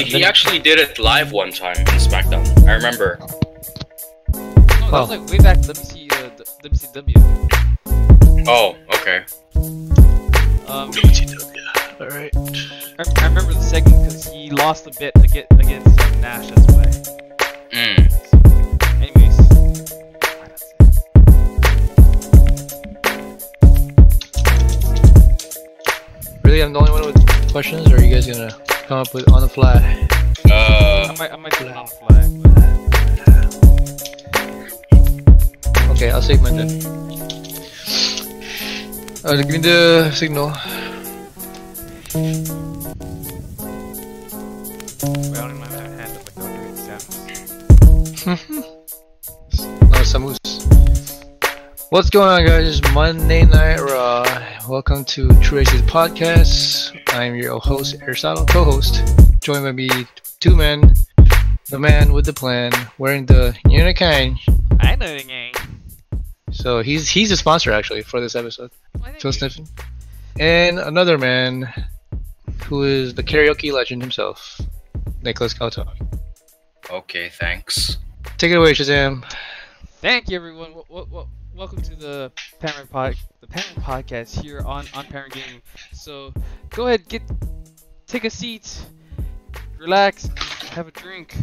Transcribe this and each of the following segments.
he actually did it live one time in SmackDown. I remember. No, that was like way back WCW. Oh, okay. Alright. I remember the segment because he lost a bit against Nash. That's why. So, anyways. Really, I'm the only one with questions, or are you guys gonna come up with on the fly? I might do it on the fly. But... Okay, I'll save mine then. Give me the signal. Wait, I don't even have a hand up like I'm doing Samus. No, Samus. What's going on, guys? It's Monday Night Raw. Welcome to True Aces Podcast. I'm your host, AIRESTOTLE, co-host. Joined by me, two men. The man with the plan, wearing the Unakine. Ainodakine. So he's the sponsor actually for this episode. Phil Sniffin. And another man who is the karaoke legend himself, Nicholas Kautok. Okay, thanks. Take it away, Shazam. Thank you, everyone. Welcome to the Panoramic podcast here on Panoramic Gaming. So go ahead, take a seat, relax, have a drink,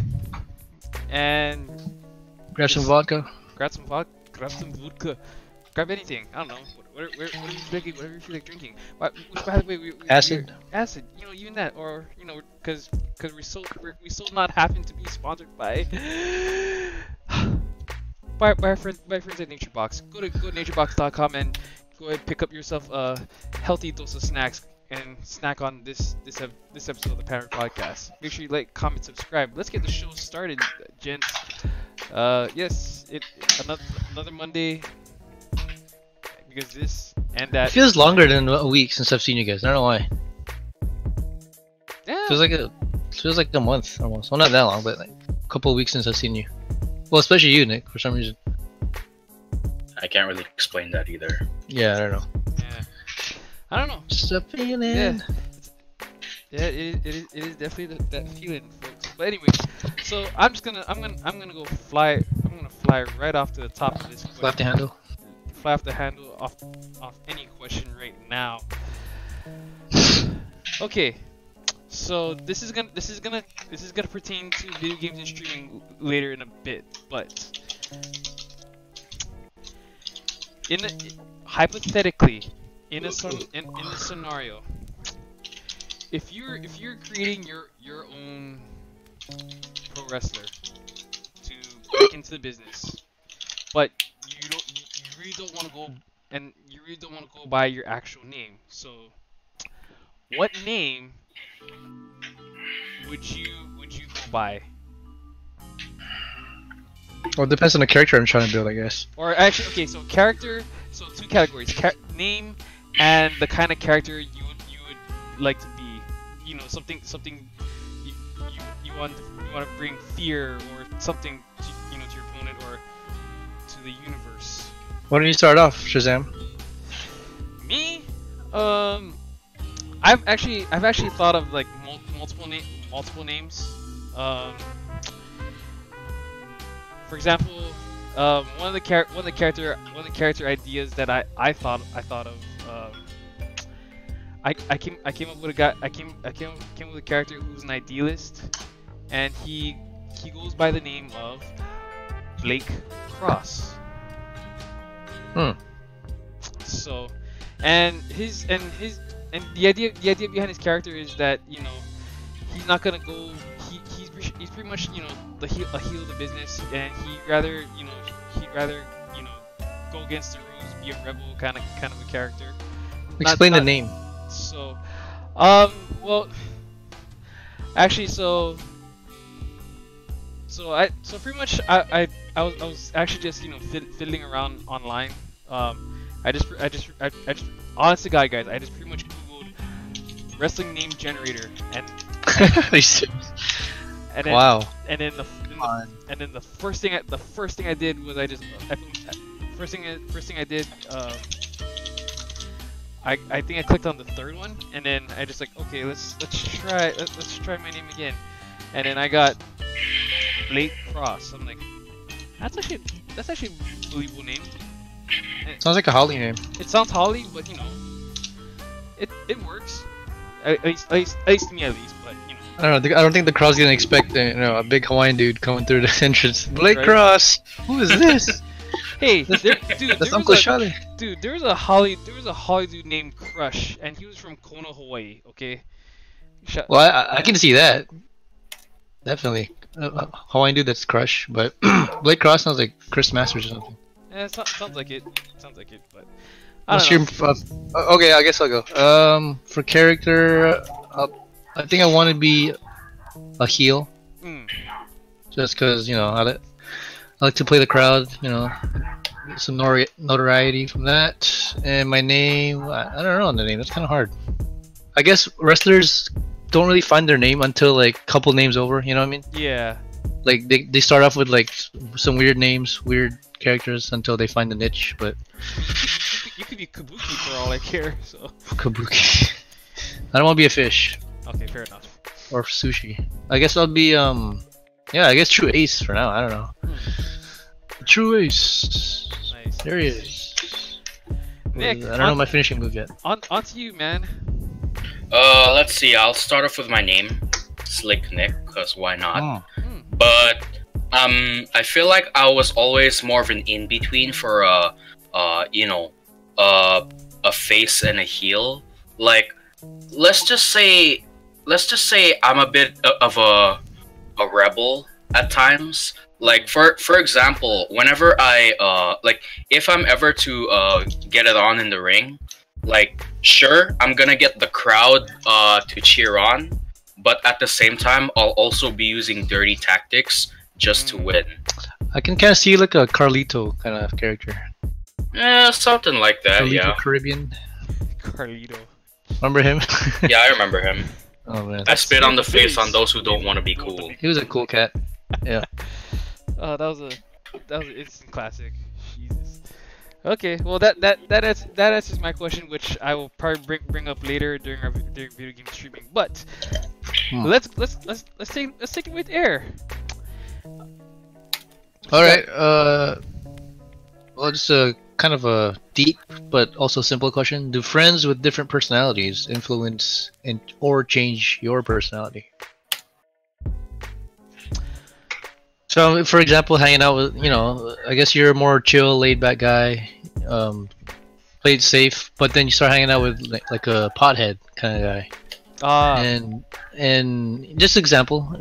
and Grab some vodka. Grab some vodka. Grab anything. I don't know. Whatever you feel like drinking. By the way, Acid. Acid. You know, even that, or because we still not happen to be sponsored by our friends at NatureBox. Go to naturebox.com and go ahead and pick up yourself a healthy dose of snacks and snack on this episode of the Panoramic Podcast. Make sure you like, comment, subscribe. Let's get the show started, gents. Yes, another Monday. Because this and that. It feels longer than a week since I've seen you guys. I don't know why. Yeah. Feels like a month almost. Well, not that long, but like a couple of weeks since I've seen you. Well, especially you, Nick, for some reason. I can't really explain that either. Yeah, I don't know. Yeah. I don't know. Just a feeling. Yeah, it is definitely that feeling, folks. But anyway, so I'm gonna go fly. I'm gonna fly right off to the top of this. Flap the handle. Fly off the handle off any question right now. Okay, so this is gonna pertain to video games and streaming later in a bit, but hypothetically, in a scenario, if you're creating your own pro wrestler to break into the business, but you really don't want to go by your actual name. So, what name would you go by? Well, it depends on the character I'm trying to build, I guess. Or actually, okay, so character. So two categories: name and the kind of character you would like to be. You know, something you want to bring fear or something to, to your opponent or to the universe. Why don't you start off, Shazam? Me? I've actually thought of like multiple names. For example, one of the character ideas that I thought of. I came up with a guy. I came with a character who's an idealist, and he goes by the name of Blake Cross. So, and the idea behind his character is that he's not gonna go. He's pretty much a heel of the business, and he'd rather go against the rules, be a rebel kind of a character. Explain the name. So, well, actually, so pretty much I was actually just fiddling around online. I just honest to God, guys, I just pretty much googled wrestling name generator and then, wow. And then the first thing I did was I think I clicked on the third one, and then I just like, okay, let's try my name again. And then I got Blake Cross. I'm like, that's actually a believable name. And Sounds like a Holly name. it sounds Holly, but you know, it works. At least to me at least. But you know. I don't know. I don't think the crowd's gonna expect a big Hawaiian dude coming through the entrance. Blake Right. Cross. Who is this? Hey, dude, That's Uncle Charlie. Dude, there was a Holly dude named Crush, and he was from Kona, Hawaii. Okay. Well, I can see that. Definitely. Hawaiian dude that's Crush, but Blake Cross sounds like Chris Masters or something. Yeah, sounds like it. Sounds like it, but I What's don't know. your okay, I guess I'll go. For character, I think I want to be a heel, Mm. just because I like to play the crowd. Get some notoriety from that. And my name, I don't know the name. That's kind of hard. I guess wrestlers don't really find their name until like a couple names over. You know what I mean? Yeah. Like they start off with like some weird names, weird characters until they find the niche. But You could be Kabuki for all I care. So. Kabuki. I don't want to be a fish Okay, fair enough. or sushi. I guess I'll be yeah, I guess True Ace for now. I don't know. True Ace. Nice. There he is. Nick, I don't know my finishing move yet. On to you, man. Let's see. I'll start off with my name, Slick Nick, cause why not? But I feel like I was always more of an in between for a face and a heel. Like, let's just say I'm a bit of a rebel at times. Like for example, whenever I if I'm ever to get it on in the ring, like sure I'm gonna get the crowd to cheer on, but at the same time I'll also be using dirty tactics just to win. I can kind of see like a Carlito kind of character. Yeah, something like that. Carlito Yeah. Caribbean. Carlito. Remember him? Yeah, I remember him. Oh man, I spit on the face on those who don't want to be cool. he was a cool cat. Yeah. Oh, that was an instant classic. Jesus. Okay, well that answers my question, which I will probably bring up later during video game streaming. But let's take it with air. All right. Well, just a kind of a deep but also simple question: do friends with different personalities influence or change your personality? So, for example, hanging out with, I guess you're a more chill, laid-back guy, played safe, but then you start hanging out with like a pothead kind of guy. And just example,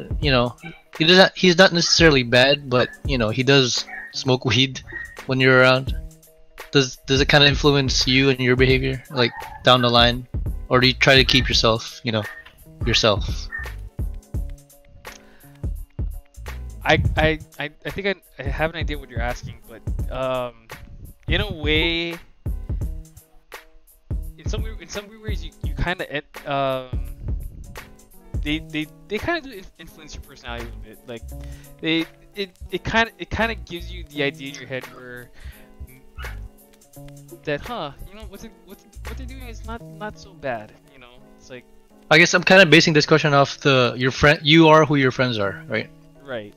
he's not necessarily bad, but he does smoke weed when you're around. Does it kind of influence you and your behavior, like down the line, or do you try to keep yourself, yourself? I think I have an idea what you're asking, but in a way, in some weird ways, you kind of they kind of do influence your personality a little bit. Like it kind of gives you the idea in your head where that what they're doing is not so bad. It's like, I guess I'm kind of basing this question off your friend. You are who your friends are, right? right.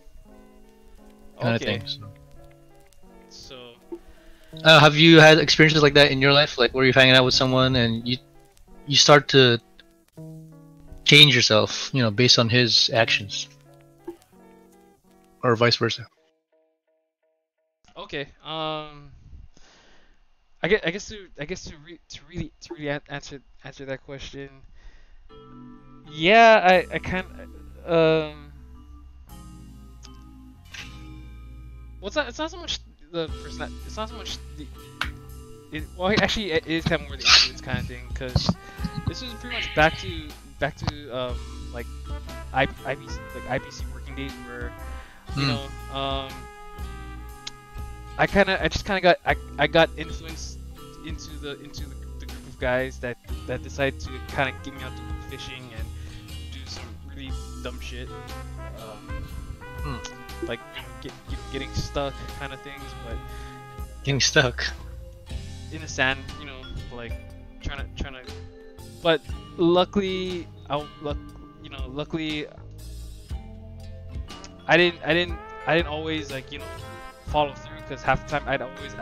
Kind Okay. of thing. So Have you had experiences like that in your life, like where you're hanging out with someone and you start to change yourself, based on his actions, or vice versa? okay. I guess to really answer that question. Yeah, I kind of well, it's not so much the person. It's not so much the. Well, actually, it is kind of more the influence kind of thing, because this was pretty much back to like IBC working days where I just kind of got influenced into the group of guys that decided to kind of get me out to go fishing and do some really dumb shit. Like getting stuck kind of things, but Getting stuck. in the sand, like trying to. But luckily, luckily, I didn't always like follow through, because half the time I'd always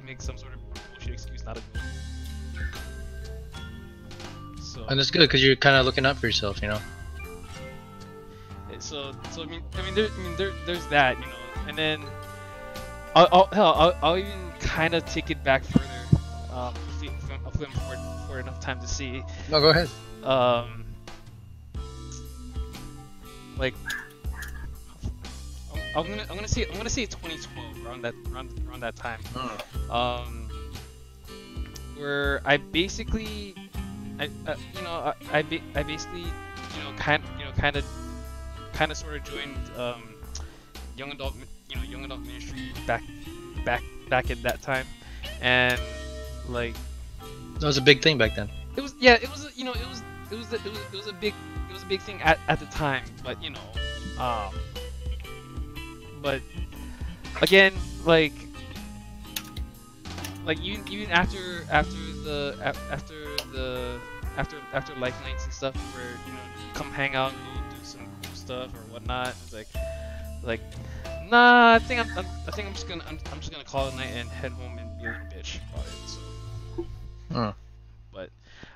make some sort of bullshit excuse not to go. So And it's good because you're kind of looking out for yourself, you know. so I mean there's that, and then I'll even kind of take it back further, if I'm for enough time to see. No, go ahead. Like I'm gonna say 2012, around that time. Where I basically I basically kind of sort of joined young adult ministry back at that time, and like That was a big thing back then. it was a big thing at the time, but but again, like even after life nights and stuff, where come hang out and go do some cool stuff or whatnot, it's like nah, I think I'm just gonna call it a night and head home and be a little bitch about it. So but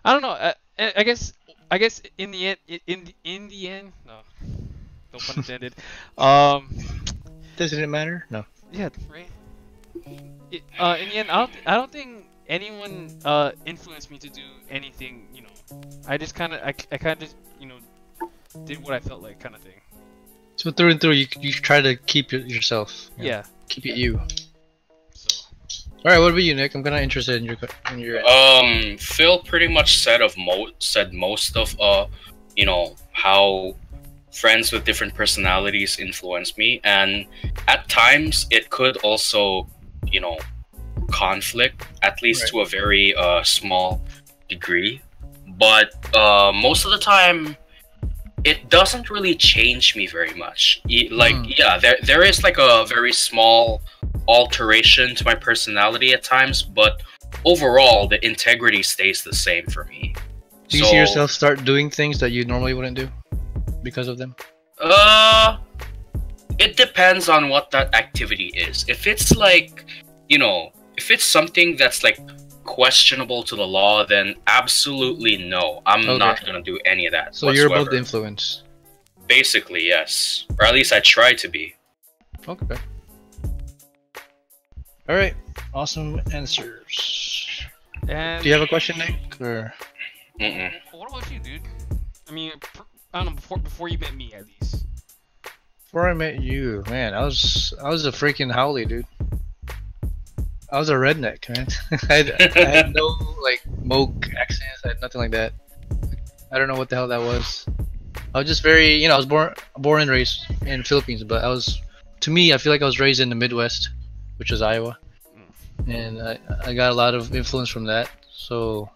I don't know, I guess in the end, no pun intended, Doesn't it matter? No. yeah, right. In the end, I don't think anyone influenced me to do anything. I just kind of just did what I felt like, kind of thing. So through and through, you try to keep yourself. Yeah. Keep it you. So. All right, what about you, Nick? I'm kind of interested in your. Phil pretty much said most of how friends with different personalities influence me, and at times it could also conflict, at least to a very small degree, but most of the time it doesn't really change me very much. Yeah, there is like a very small alteration to my personality at times, but overall the integrity stays the same for me. Do you see yourself start doing things that you normally wouldn't do because of them? It depends on what that activity is. If it's like, if it's something that's like questionable to the law, then absolutely no. I'm not gonna do any of that. So you're above the influence. Basically, yes. Or at least I try to be. Okay. All right. Awesome answers. And do you have a question, Nick? Or? What about you, dude? I mean, I don't know, before you met me, at least. Before I met you, man, I was a freaking howley, dude. I was a redneck, man. I had no like moke accents. I had nothing like that. I don't know what the hell that was. I was just very, I was born and raised in the Philippines, but to me, I feel like I was raised in the Midwest, which is Iowa, and I got a lot of influence from that. So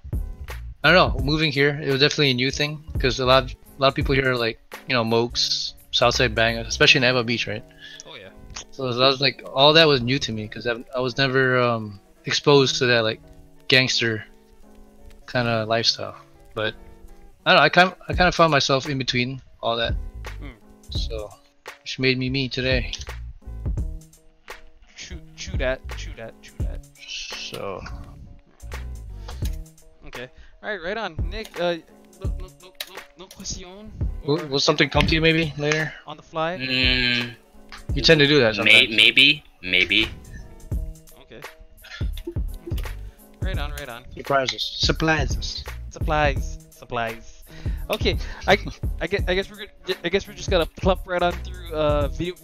I don't know. Moving here, it was definitely a new thing, because a lot of people here are like, mokes, Southside bangers, especially in Eva Beach, right? Oh yeah. So I was like, all that was new to me, because I was never exposed to that like gangster kind of lifestyle. But I don't know, I kind of found myself in between all that. So which made me me today. Chew that. So okay, all right, right on, Nick. No question. Will something come to you maybe later on the fly? You tend to do that sometimes. Maybe. Okay. Right on. Surprises. Supplies. Okay, I guess we're just gonna plump right on through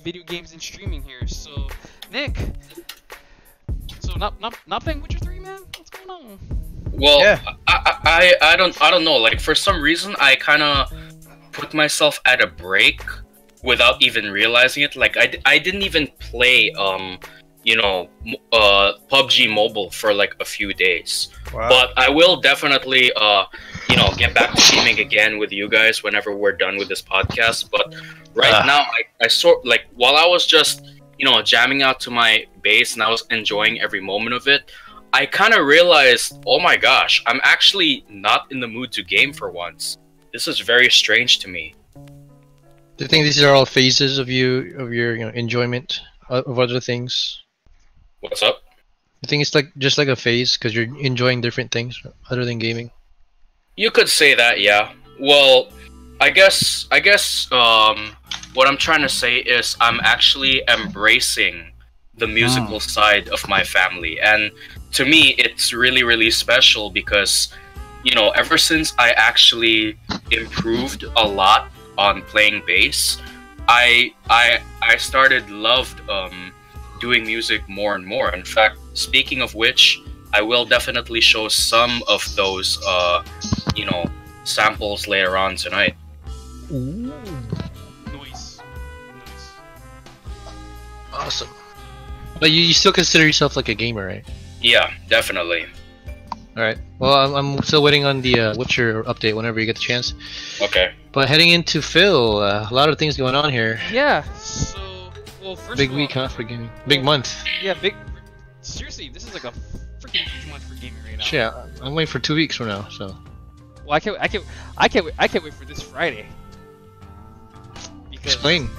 video games and streaming here. So Nick, so not playing Witcher 3, man? What's going on? Well, yeah. I don't know. Like, for some reason, I kind of put myself at a break without even realizing it. Like, I didn't even play PUBG Mobile for like a few days. Wow. But I will definitely get back to gaming again with you guys whenever we're done with this podcast. But right now, I sort like, while I was just jamming out to my bass and I was enjoying every moment of it, I kind of realized, oh my gosh, I'm actually not in the mood to game for once. This is very strange to me. Do you think these are all phases of your enjoyment of other things? What's up? You think it's like just like a phase because you're enjoying different things other than gaming? You could say that, yeah. Well, I guess what I'm trying to say is I'm actually embracing the musical side of my family, and to me it's really really special because ever since I actually improved a lot on playing bass, I started loved doing music more and more. In fact, speaking of which, I will definitely show some of those samples later on tonight. Ooh, Nice. Nice. awesome. But you still consider yourself like a gamer, right? Yeah, definitely. All right. Well, I'm still waiting on the Witcher update whenever you get the chance. Okay. But heading into Phil, a lot of things going on here. Yeah. So, well, first Big of all, week, huh, for gaming? Big month. Yeah, big. Seriously, this is like a freaking huge month for gaming right now. Shit, I'm waiting for 2 weeks from now. So. Well, I can't wait for this Friday. Because, Explain.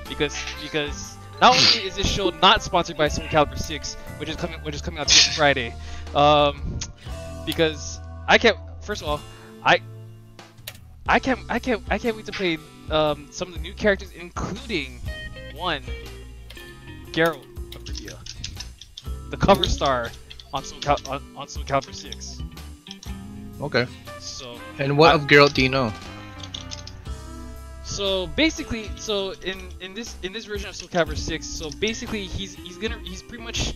Because not only is this show not sponsored by Soul Calibur 6, which is coming out this Friday, because I can't. First of all, I can't wait to play some of the new characters, including one Geralt of Rivia, the cover star on Soul Calibur 6. Okay. So. And what of Geralt do you know? So basically, in this version of Soul Calibur 6, so basically he's pretty much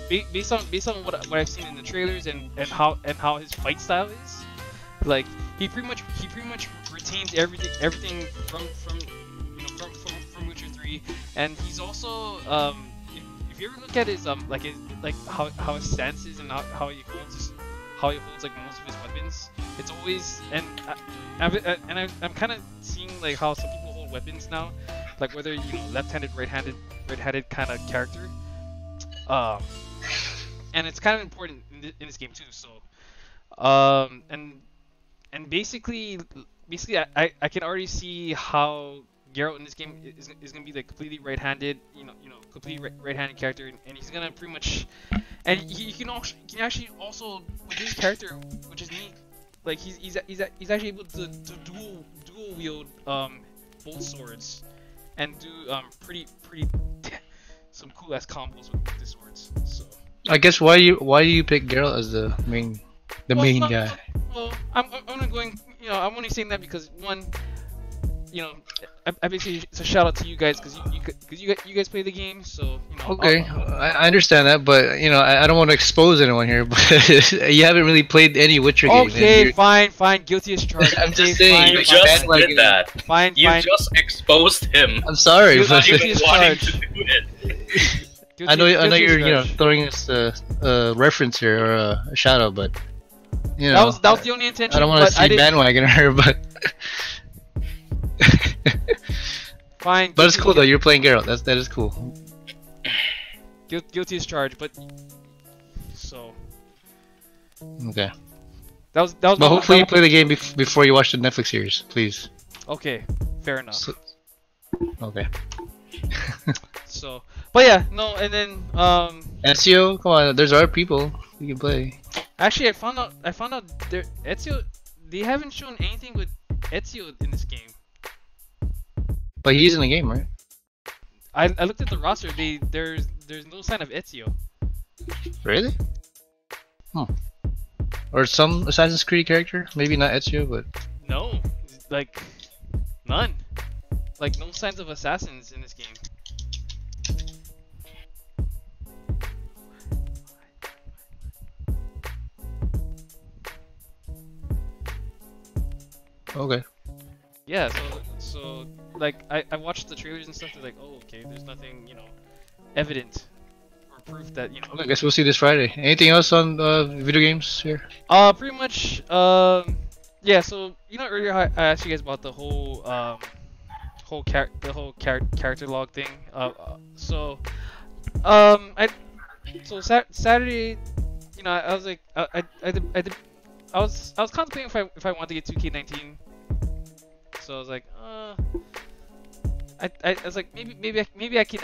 based on what I've seen in the trailers and how his fight style is, like he pretty much retains everything from Witcher 3, and he's also if you ever look at his how his stance is and how he holds like most of his weapons, it's always I'm kind of seeing like how some people hold weapons now, like whether left-handed, right-handed kind of character, and it's kind of important in this game too. So, and basically I can already see how Geralt in this game is gonna be like completely right-handed, completely right-handed character, and he's gonna pretty much, and you can actually also with his character, which is neat, like he's actually able to dual wield both swords, and do pretty some cool ass combos with the swords. So I guess why do you pick Geralt as the main guy? Well, I'm only going. I'm only saying that because one, I basically it's a shout out to you guys because you guys play the game, so Okay, I understand that, but I don't want to expose anyone here, but you haven't really played any Witcher game. Okay, fine, guilty as charged. I'm just saying, You just did that. Fine. You just exposed him. I'm sorry, Guilty but Even as wanting charged. to do it. I know Guilty as you're charged. throwing us a reference here or a shadow, but That was the only intention. I don't want but to I see didn't- bandwagoner, but Fine. but it's cool though. You're playing Geralt. That is cool. Guilty as charged, but so Okay, that was. but hopefully you play the game before you watch the Netflix series, please. Okay, fair enough. So, okay. So, but yeah, no, and then Ezio, come on. There's other people you can play. actually I found out there Ezio, they haven't shown anything with Ezio in this game. But he's in the game, right? I looked at the roster. There's no sign of Ezio. Really? Or some Assassin's Creed character? Maybe not Ezio, but No, like none. Like no signs of assassins in this game. okay. Yeah, so like I watched the trailers and stuff. They're like, oh, okay, there's nothing evident or proof that Okay, I guess we'll see this Friday. Anything else on video games here? Pretty much yeah. So earlier I asked you guys about the whole character log thing. Saturday, I was like I was contemplating if I wanted to get 2K19. So I was like, I was like maybe I can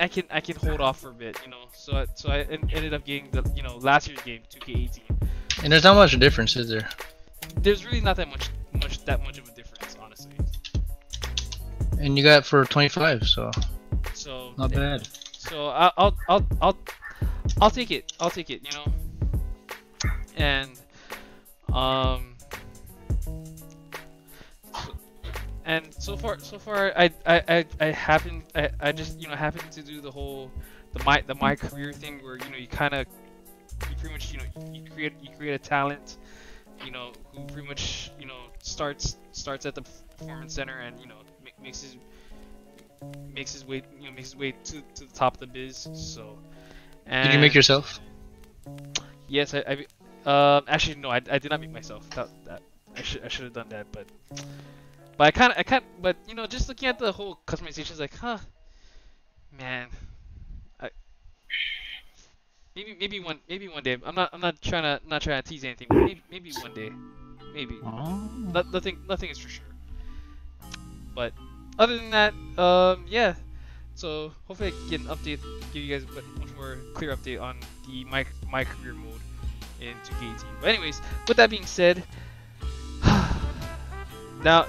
hold off for a bit, you know. So I ended up getting the last year's game 2K18. And there's not much difference, is there? There's really not that much of a difference, honestly. And you got it for 25, so not bad. So I'll take it. I'll take it, you know. And and so far I just happened to do the my career thing where you pretty much you create a talent who pretty much starts at the performance center and makes his way to the top of the biz. So Did you make yourself? Yes, I actually no, I did not make myself. That I should have done that, but I can't. But just looking at the whole customization is like, man, maybe one day. I'm not trying to tease anything. But maybe one day, maybe. Nothing is for sure. But other than that, yeah. So hopefully I can get an update, give you guys a much more clear update on the my career mode in 2K18. But anyways, with that being said, now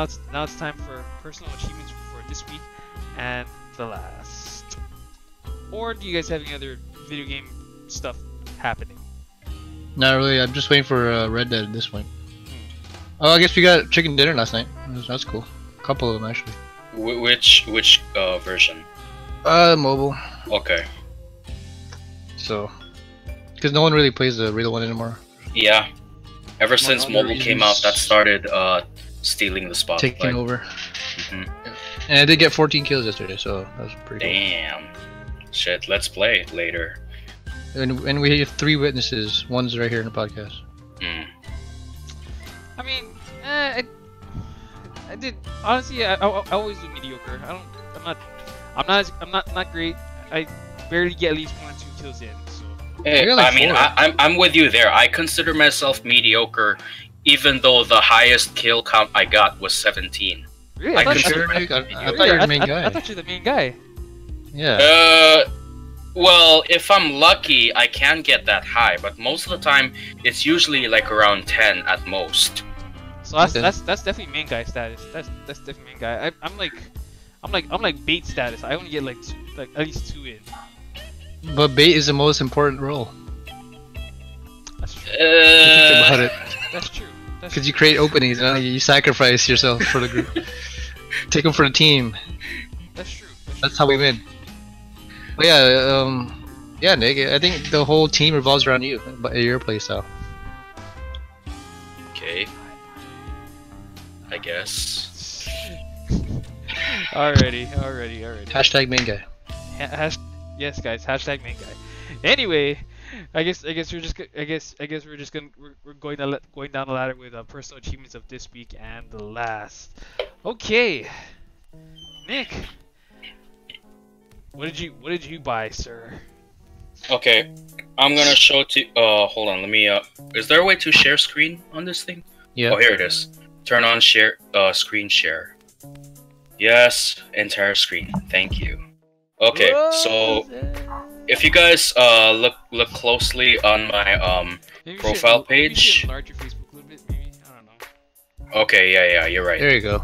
it's time for personal achievements for this week and the last. Or do you guys have any other video game stuff happening? Not really. I'm just waiting for Red Dead at this point. Oh, I guess we got chicken dinner last night. That's cool. A couple of them actually. Which version? Mobile. Okay. So, because no one really plays the real one anymore. Yeah. Ever since mobile came out, that started stealing the spotlight. Taking over. Mm-hmm. Yeah. And I did get 14 kills yesterday, so that was pretty Damn. Cool. Shit, let's play later. And we have 3 witnesses. One's right here in the podcast. Mm. I mean, I did honestly. I always do mediocre. I'm not great. I barely get at least 1 or 2 kills in. So. Hey, like I mean, I'm with you there. I consider myself mediocre, even though the highest kill count I got was 17. Really? I thought you were the main guy. I thought you were the main guy. Yeah. Well, if I'm lucky, I can get that high, but most of the time, it's usually like around 10 at most. So that's definitely main guy status. That's definitely main guy. I'm like bait status. I only get like at least 2 in. But bait is the most important role. That's true. Think about it. That's true. Because you create openings, you sacrifice yourself for the group. Take them for the team. That's true. That's how we win. But yeah, Nick. I think the whole team revolves around you, your playstyle. Okay. I guess. Alrighty. Hashtag main guy. Yes, guys. Hashtag main guy. Anyway, I guess we're just we're going down the ladder with personal achievements of this week and the last. Okay, Nick, what did you buy, sir? Okay, I'm gonna show to. Hold on. Let me. Is there a way to share screen on this thing? Yeah. Oh, here it is. Turn on share. Screen share. Yes, entire screen. Thank you. Okay, so if you guys look closely on my profile page. Maybe you should enlarge your Facebook a little bit, maybe. I don't know. Okay, yeah, you're right. There you go.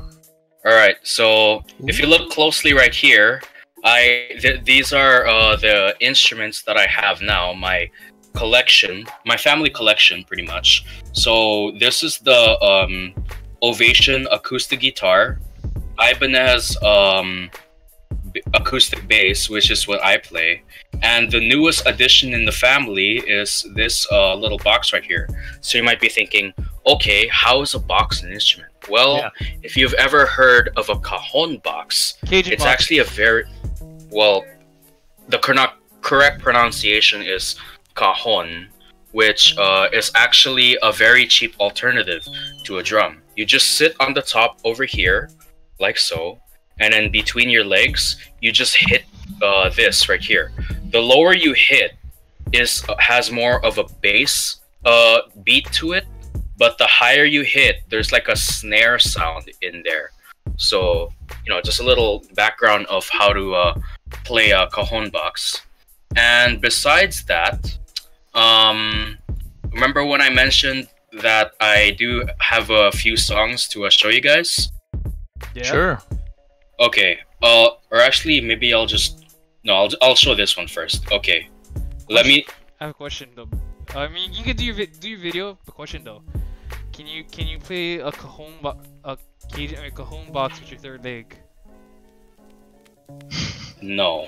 All right, so if you look closely right here, these are the instruments that I have now. My collection, my family collection, pretty much. So this is the Ovation acoustic guitar, Ibanez acoustic bass, which is what I play, and the newest addition in the family is this little box right here. So you might be thinking, okay, how is a box an instrument? Well, if you've ever heard of a cajon box, Cajun it's box. actually a very the correct pronunciation is cajon, which is actually a very cheap alternative to a drum. You just sit on the top over here, like so, and then between your legs, you just hit this right here. The lower you hit has more of a bass beat to it, but the higher you hit, there's like a snare sound in there. So, just a little background of how to play a cajon box. And besides that, remember when I mentioned that I do have a few songs to show you guys? Yeah. Sure. Okay. Or actually, maybe I'll show this one first. Okay. Let me. I have a question though. I mean, you can do your video. The question though, can you play a cajon box with your third leg? No.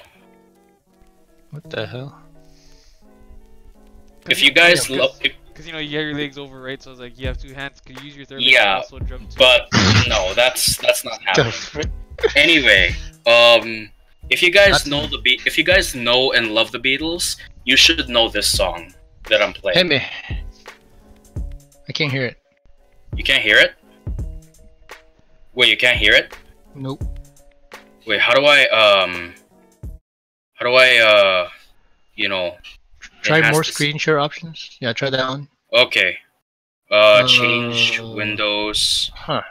What the hell? If you guys love. Because you have your legs over, right? So it's like you have two hands. Could you use your third leg Yeah, to also drum too? but no, that's not happening. Anyway, if you guys know if you guys know and love the Beatles, you should know this song that I'm playing. Hit me. I can't hear it. You can't hear it? Wait, you can't hear it? Nope. Wait, how do I Try enhance more this? screen share options. Yeah, try that one. Okay. Change windows. Huh.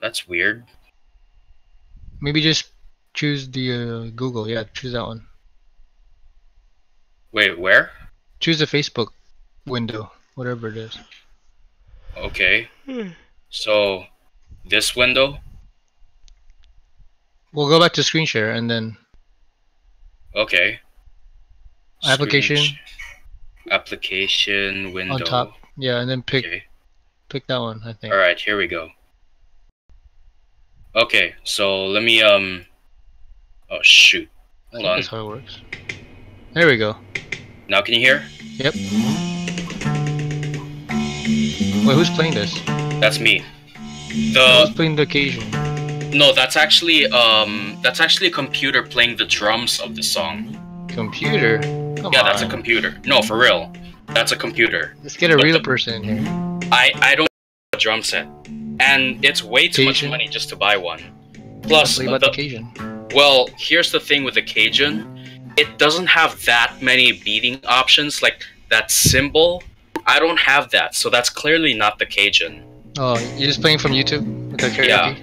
That's weird. Maybe just choose the Google. Yeah, choose that one. Wait, where? Choose the Facebook window, whatever it is. Okay. So, this window? We'll go back to screen share and then Okay. application Application window. on top. Yeah, and then pick Okay. that one, I think. Alright, here we go. Okay, so let me oh shoot. Hold on. That's how it works. There we go. Now can you hear? Yep. Wait, who's playing this? That's me. Who's playing the occasion? No, that's actually a computer playing the drums of the song. Computer? Come Yeah, on. that's a computer. No, for real. That's a computer. Let's get a But real the- person in here. I don't have a drum set. And it's way too much Cajun? money just to buy one. Plus, Play about the occasion. well, here's the thing with the Cajun. It doesn't have that many beating options, like that cymbal. I don't have that, so that's clearly not the Cajun. Oh, you're just playing from YouTube with the karaoke? Yeah.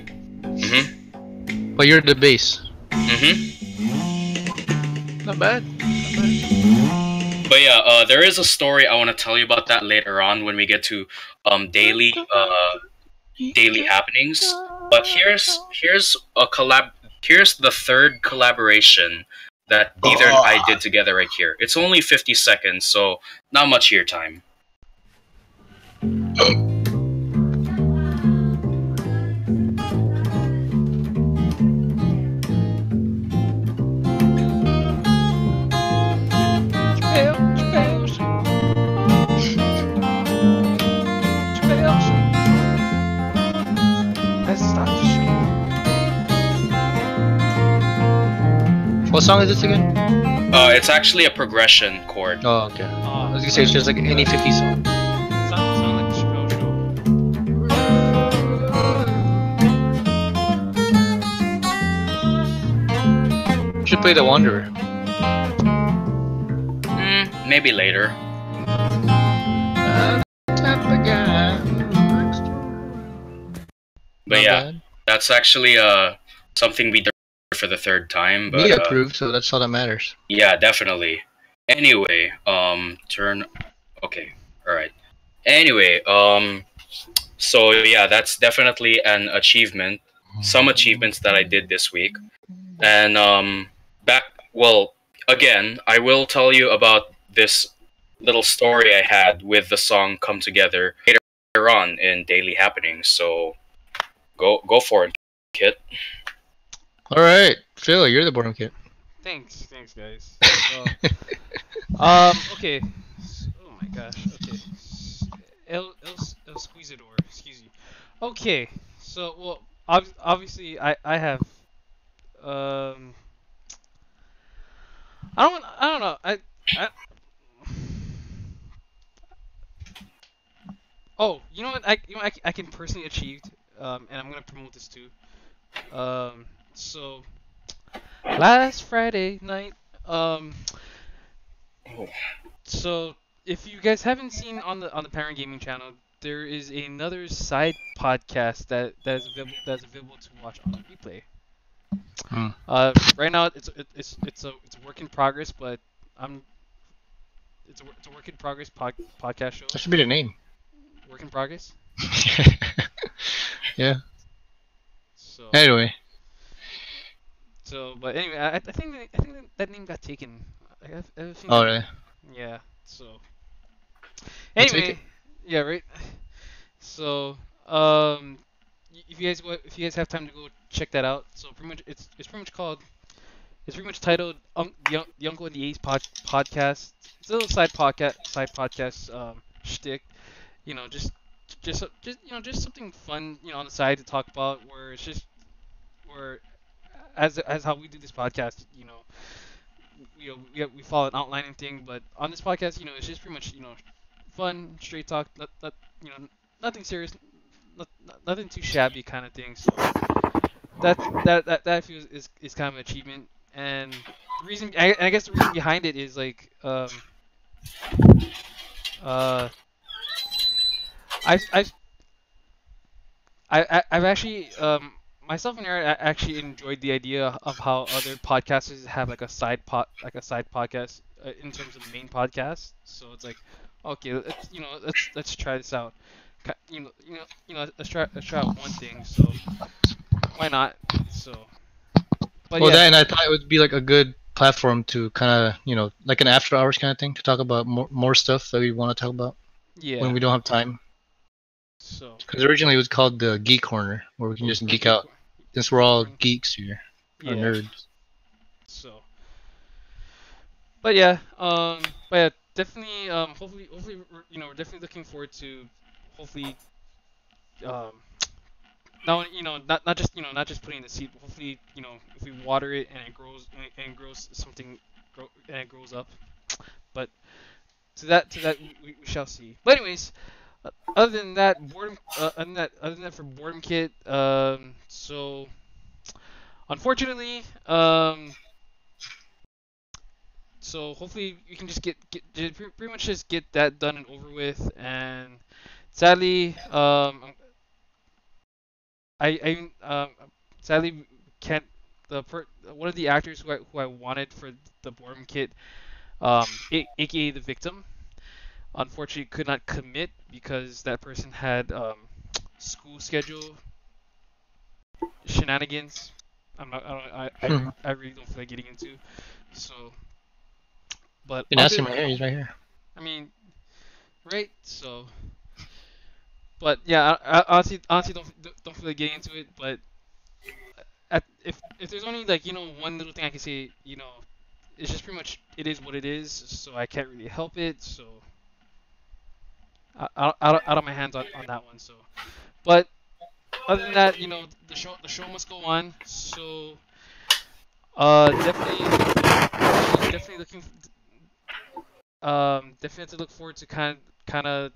Mm-hmm. But you're the bass. Mm-hmm. Not bad. But yeah, there is a story I want to tell you about that later on when we get to daily happenings. But here's a collab. Here's the third collaboration that Neither and I did together right here. It's only 50 seconds, so not much of your time. What song is this again? It's actually a progression chord. Oh, okay. I was gonna say it's just like any 50 song. Sound like the Chappelle Show. You should play The Wanderer. Maybe later. But Not yeah, bad. that's actually something we did for the third time. But Me approved, so that's all that matters. yeah, definitely. Anyway, turn. Okay, all right. Anyway, so yeah, that's definitely an achievement. Some achievements that I did this week, and again, I will tell you about this little story I had with the song "Come Together" later on in Daily Happenings. So go for it, Kit. All right, Phil, you're the boredom kid. Thanks guys. Okay. Oh my gosh. Okay. El Squeezador. Excuse me. Okay. So, well, obviously, I have. I don't know. Oh, you know what? I can personally achieve. And I'm gonna promote this too. So last Friday night, so if you guys haven't seen on the Parent Gaming channel, there is another side podcast that's available to watch on replay. Hmm. Right now it's a work in progress, but I'm it's a work in progress podcast show. That should be the name. Work in progress. Yeah. So Anyway. but anyway, I think that name got taken. I think Oh, really? yeah. So I'll take anyway, it. yeah, right. So if you guys have time to go check that out, so pretty much it's pretty much called it's pretty much titled the UNKO and the A's podcast. It's a little side podcast shtick. You know, just just something fun, on the side to talk about, where it's just where as how we do this podcast, we follow an outlining thing, but on this podcast, it's just pretty much, fun, straight talk, nothing serious, nothing too shabby kind of thing. So that I feel is kind of an achievement, and the reason I guess the reason behind it is like uh I've I've actually myself and Aaron actually enjoyed the idea of how other podcasters have like a side podcast in terms of the main podcast. So it's like, okay, let's try this out. Let's try out one thing. So why not? So, but Well, yeah, that, and I thought it would be like a good platform to kind of, like an after hours kind of thing to talk about more stuff that we want to talk about when yeah. we don't have time. So Because originally it was called the Geek Corner, where we can just geek out. Since we're all geeks here, or yeah. nerds. So, but yeah, definitely. Hopefully, we're definitely looking forward to, hopefully, um, not just not just putting the seed, but hopefully, if we water it and it grows and it grows something, and it grows up. But to that we shall see. But anyways, other than that, other than that for Boredom Kit, so unfortunately, so hopefully we can just pretty much just get that done and over with. And sadly, sadly can't one of the actors who I wanted for the Boredom Kit, aka the victim, unfortunately could not commit because that person had school schedule shenanigans. I really don't feel like getting into. So, but You can ask him right here. He's right here. I mean, right? So, but yeah, I honestly don't feel like getting into it. But if there's only like one little thing I can say, it's just pretty much it is what it is. So I can't really help it. So out of my hands on that one. So, but other than that, the show must go on. So definitely looking. Definitely have to look forward to kind of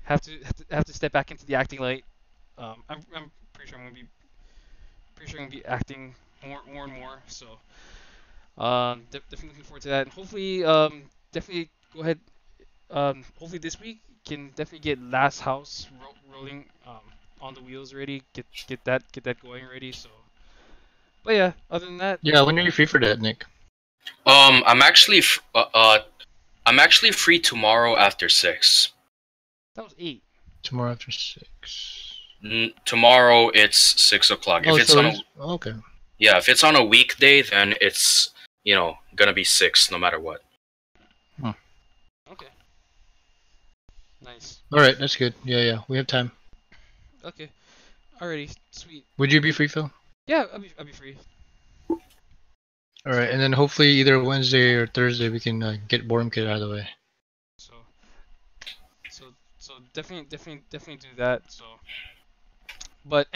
have to step back into the acting light. I'm pretty sure I'm gonna be acting more and more. So definitely looking forward to that. And hopefully definitely go ahead. Hopefully this week can definitely get Last House rolling on the wheels already. Get that going already. So, but yeah, other than that, Yeah, when are you free for that, Nick? I'm actually free tomorrow after 6. that was 8. Tomorrow after 6. Tomorrow it's 6 o'clock. Oh, If it's so on it's, okay. yeah, if it's on a weekday, then it's gonna be 6 no matter what. Okay. Nice. All right, that's good. Yeah, we have time. Okay. Alrighty. Sweet. Would you be free, Phil? Yeah, I'll be free. All right, and then hopefully either Wednesday or Thursday we can get Boredom Kid out of the way. So definitely do that. So, but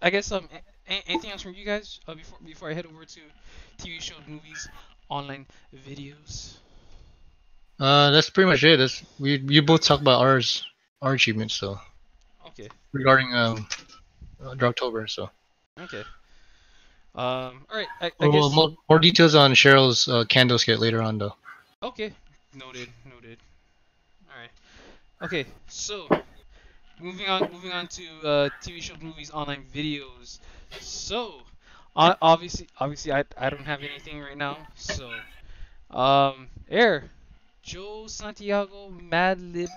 I guess anything else from you guys before I head over to TV shows, movies, online videos. That's pretty much it. You both talk about our achievements, so Okay. regarding Drugtober, so. Okay. All right. I Well, guess. more details on Cheryl's candle skit later on, though. Okay. Noted. Alright. Okay, so moving on to TV shows, movies, online videos. So, obviously, I don't have anything right now. So, Air, Joe Santiago Madness.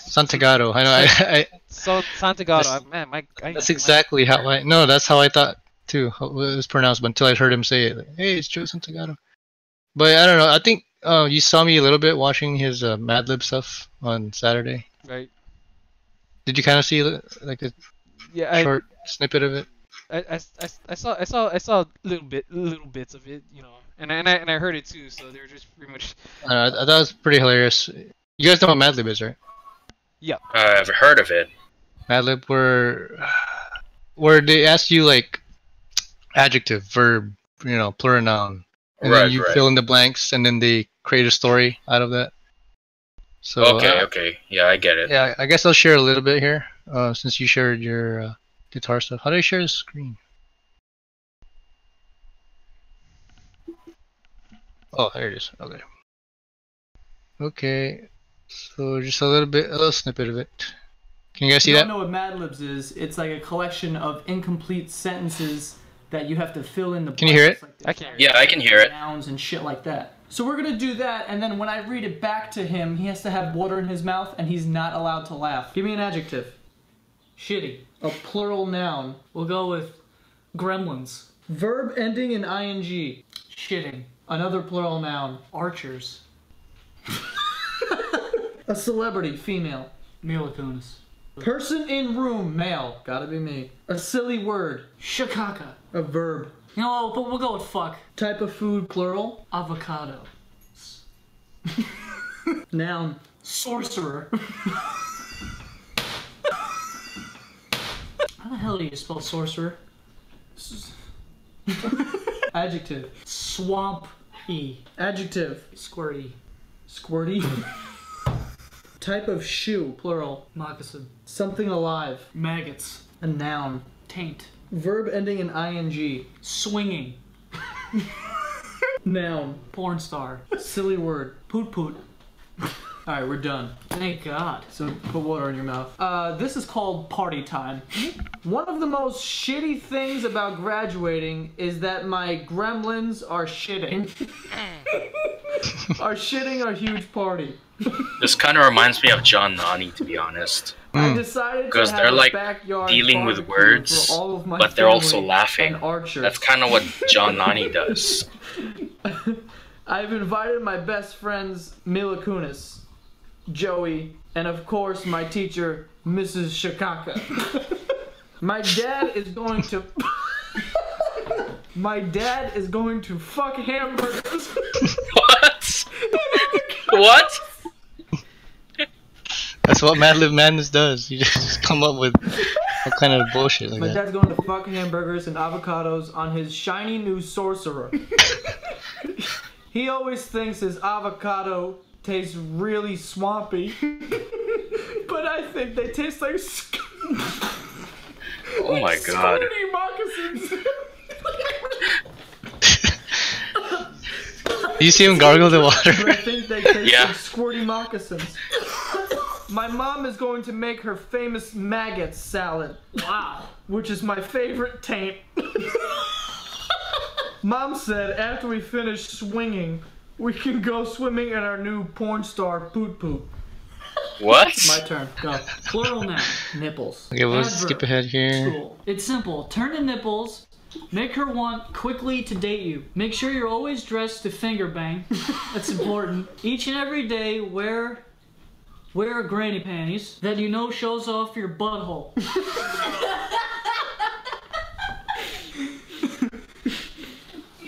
Santagato. I know. So Santagato. Man, that's exactly how I. No, that's how I thought too. How it was pronounced, but until I heard him say it, like, "Hey, it's Joe Santagato." But I don't know. I think you saw me a little bit watching his Mad Lib stuff on Saturday. Right. Did you kind of see like a short snippet of it? I saw little bits of it, you know, and I heard it too. So they're just pretty much. I thought it was pretty hilarious. You guys know what Mad Lib is, right? Yeah. I've heard of it. Mad Lib where they ask you like adjective, verb, you know, plural noun, and then you fill in the blanks, and then they create a story out of that. So okay, yeah, I get it. Yeah, I guess I'll share a little bit here, since you shared your guitar stuff. How do I share the screen? Oh, there it is. Okay. Okay. So just a little snippet of it. Can you guys see that? I don't know what Mad Libs is. It's like a collection of incomplete sentences that you have to fill in the blanks. Can you hear it? Like I can. Yeah, I can hear it. Nouns and shit like that. So we're gonna do that, and then when I read it back to him, he has to have water in his mouth, and he's not allowed to laugh. Give me an adjective. Shitty. A plural noun. We'll go with gremlins. Verb ending in ing. Shitting. Another plural noun. Archers. A celebrity, female. Mila Kunis. Person in room, male. Gotta be me. A silly word. Shikaka. A verb. You know, but we'll go with fuck. Type of food, plural. Avocado. Noun. Sorcerer. How the hell do you spell sorcerer? Adjective. Swamp-y. Adjective. Squirty. Squirty. Type of shoe, plural. Moccasin. Something alive. Maggots. A noun. Taint. Verb ending in ing. Swinging. Noun. Porn star. Silly word. Poot poot. Alright, we're done. Thank God. So put water in your mouth. This is called party time. One of the most shitty things about graduating is that my gremlins are shitting. Are shitting a huge party. This kind of reminds me of John Nani, to be honest. I decided to Because have they're a like backyard dealing with barbecue words, for all of my but they're also family laughing. and archers. That's kind of what John Nani does. I've invited my best friends Mila Kunis, Joey, and of course my teacher, Mrs. Shikaka. My dad is going to... My dad is going to fuck hamburgers. What? What? That's what Mad Lib Madness does. You just come up with all kind of bullshit like My that. dad's going to fuck hamburgers and avocados on his shiny new sorcerer. He always thinks his avocado tastes really swampy. But I think they taste like Oh my god. squirty moccasins. You see him gargle the water? But I think they taste Yeah. like squirty moccasins. My mom is going to make her famous maggot salad. Wow. Which is my favorite taint. Mom said after we finish swinging, we can go swimming in our new porn star poot poot. What? My turn. Go. Plural noun. Nipples. Okay, we'll Adverb. skip ahead here. Cool. It's simple. Turn to nipples. Make her want quickly to date you. Make sure you're always dressed to finger bang. That's important. Each and every day, wear granny panties that you know shows off your butthole.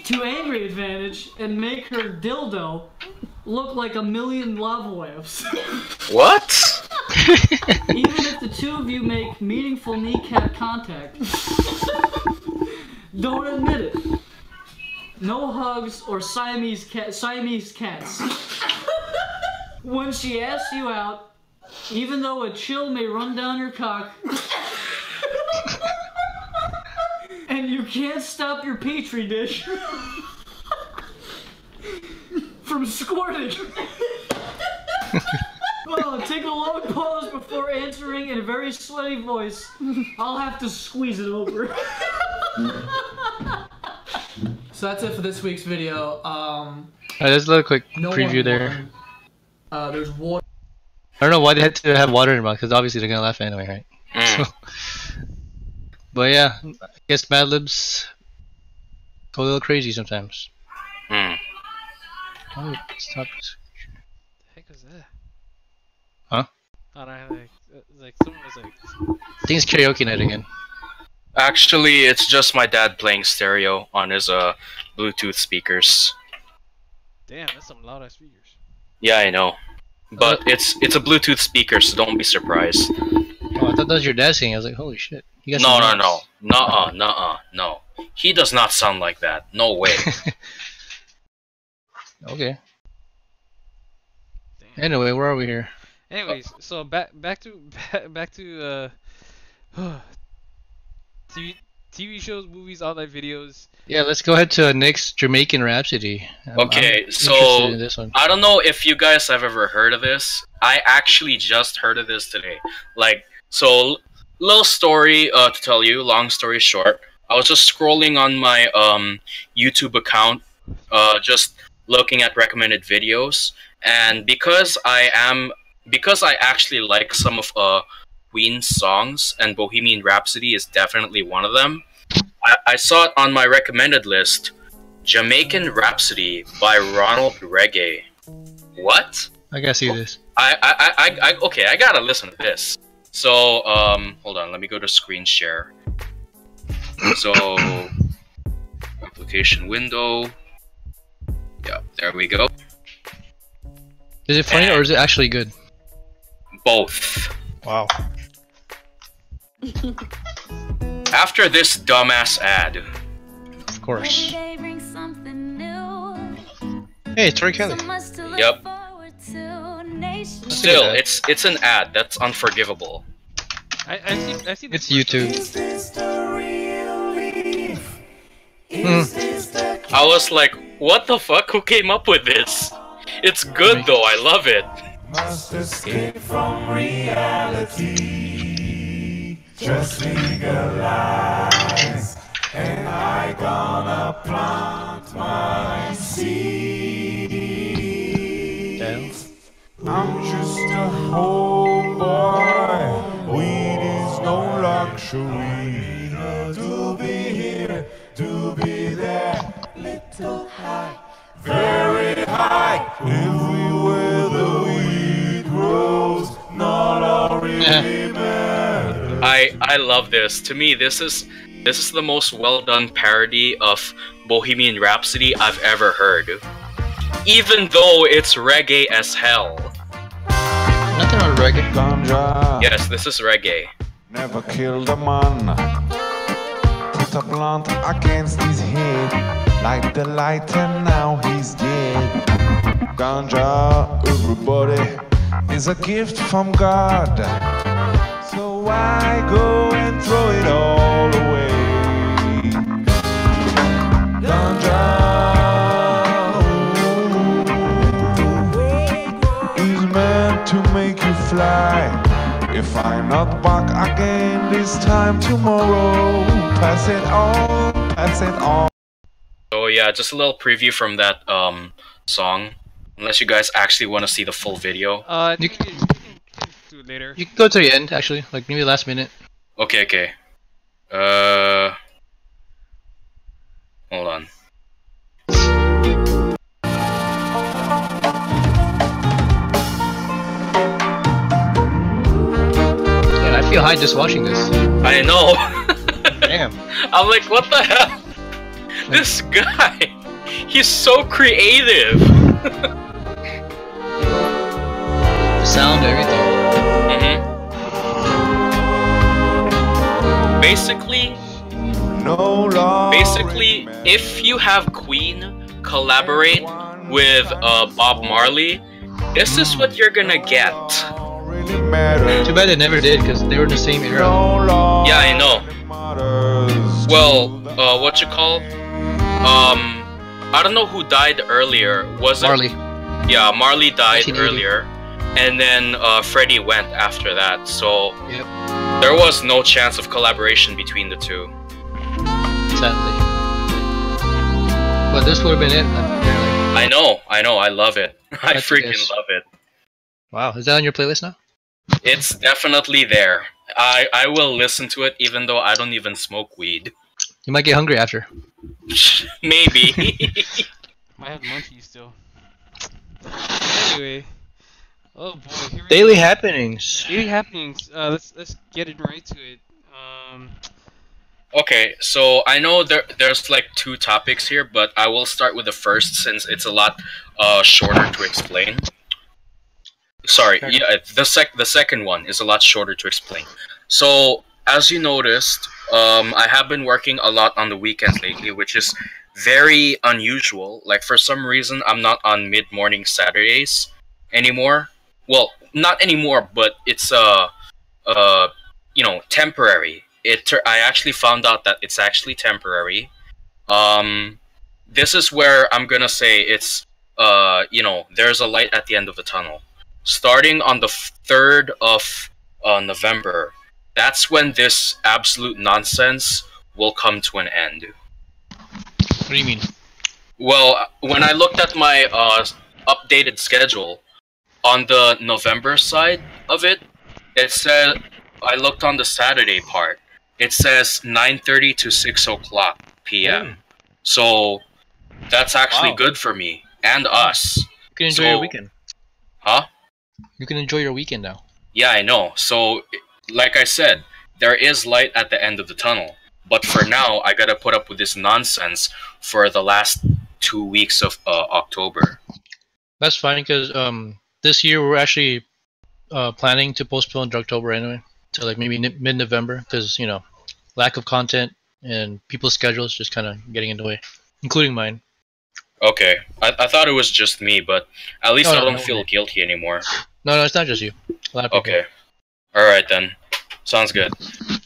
To angry advantage and make her dildo look like a million lava waves. What? Even if the two of you make meaningful kneecap contact, don't admit it. No hugs or Siamese cats. When she asks you out, even though a chill may run down your cock, and you can't stop your petri dish from squirting. Well, take a long pause before answering in a very sweaty voice. I'll have to squeeze it over. So that's it for this week's video. There's a little quick No preview one there. won. There's water. I don't know why they had to have water in their mouth, because obviously they're gonna laugh anyway, right? Mm. But yeah, I guess Mad Libs go a little crazy sometimes. Mm. Oh, stop. The heck was that? Huh? Oh, no, like someone was like. I think it's karaoke night again. Actually, it's just my dad playing stereo on his Bluetooth speakers. Damn, that's some loud ass speakers. Yeah, I know. But it's a Bluetooth speaker, so don't be surprised. Oh, I thought that was your dad singing. I was like, holy shit. You got No, some no, notes. no. Nuh-uh, nuh-uh, no. He does not sound like that. No way. Okay. Damn. Anyway, where are we here? Anyways, so back to TV shows, movies, online videos. Yeah, let's go ahead to Nick's Jamaican Rhapsody. Okay, I'm so interested in this one. I don't know if you guys have ever heard of this. I actually just heard of this today. Like, so little story to tell you. Long story short, I was just scrolling on my YouTube account, just looking at recommended videos, and because I actually like some of Queen's songs, and Bohemian Rhapsody is definitely one of them. I saw it on my recommended list, Jamaican Rhapsody by Ronald Reggae. What? I gotta see this. Okay, I gotta listen to this. So, hold on, let me go to screen share. So, application window. Yeah, there we go. Is it funny or is it actually good? Both. Wow. After this dumbass ad. Of course. Hey, Hey, it's Troy Kelly. Yep. see Still, that. it's an ad. That's unforgivable. I've seen It's the first YouTube. I was like, what the fuck? Who came up with this? It's good though. I love it. Must escape from reality. Just legalize, and I gonna plant my seeds. I'm just a homeboy. Weed is no luxury. To be here, to be there, little high, very high. Everywhere the weed grows, not all really matters. I love this. To me, this is the most well done parody of Bohemian Rhapsody I've ever heard. Even though it's reggae as hell. Nothing on reggae. Ganja Yes, this is reggae. never killed a man. Put a blunt against his head, light the light, and now he's dead. Ganja, everybody, is a gift from God. So why go and throw it all away? Ganja is meant to make you fly. If I'm not back again this time tomorrow, pass it on, pass it on. So yeah, just a little preview from that song. Unless you guys actually want to see the full video. you can do it later. You can go to the end, actually. Like, maybe the last minute. Okay, okay. Hold on. Yeah, I feel high just watching this. I know. Damn. I'm like, what the hell? This guy, he's so creative. The sound, everything. Basically, if you have Queen collaborate with Bob Marley, this is what you're gonna get. Too bad they never did, because they were in the same era. Yeah, I know. Well, what you call? I don't know who died earlier. Was Marley. it? Yeah, Marley died 1980. earlier. and then Freddie went after that. So Yep. there was no chance of collaboration between the two. Sadly. But this would have been it, apparently. I know, I love it. I That's freaking yes. love it. Wow, is that on your playlist now? It's definitely there. I will listen to it even though I don't even smoke weed. You might get hungry after. Maybe. Might have munchies still. Anyway. Oh boy, here we Daily go. happenings. Daily happenings. Let's get it right to it. Okay, so I know there's like two topics here, but I will start with the first since it's a lot shorter to explain. Sorry, yeah, the second one is a lot shorter to explain. So as you noticed, I have been working a lot on the weekends lately, which is very unusual. Like for some reason, I'm not on mid-morning Saturdays anymore. Well, not anymore, but it's temporary. I actually found out that it's actually temporary. This is where I'm gonna say it's there's a light at the end of the tunnel. Starting on the 3rd of November, that's when this absolute nonsense will come to an end. What do you mean? Well, when I looked at my updated schedule, on the November side of it, it said, I looked on the Saturday part, it says 9:30 to 6 o'clock p.m. So that's actually good for me and us. You can enjoy your weekend. Huh? You can enjoy your weekend now. Yeah, I know. So, like I said, there is light at the end of the tunnel. But for now, I gotta put up with this nonsense for the last 2 weeks of October. That's fine because this year we're actually planning to postpone to October anyway, to like maybe mid-November because lack of content and people's schedules just kind of getting in the way, including mine. Okay, I thought it was just me, but at least No, I no, don't no. feel guilty anymore. No, it's not just you. A lot of people. Okay. Alright then. Sounds good.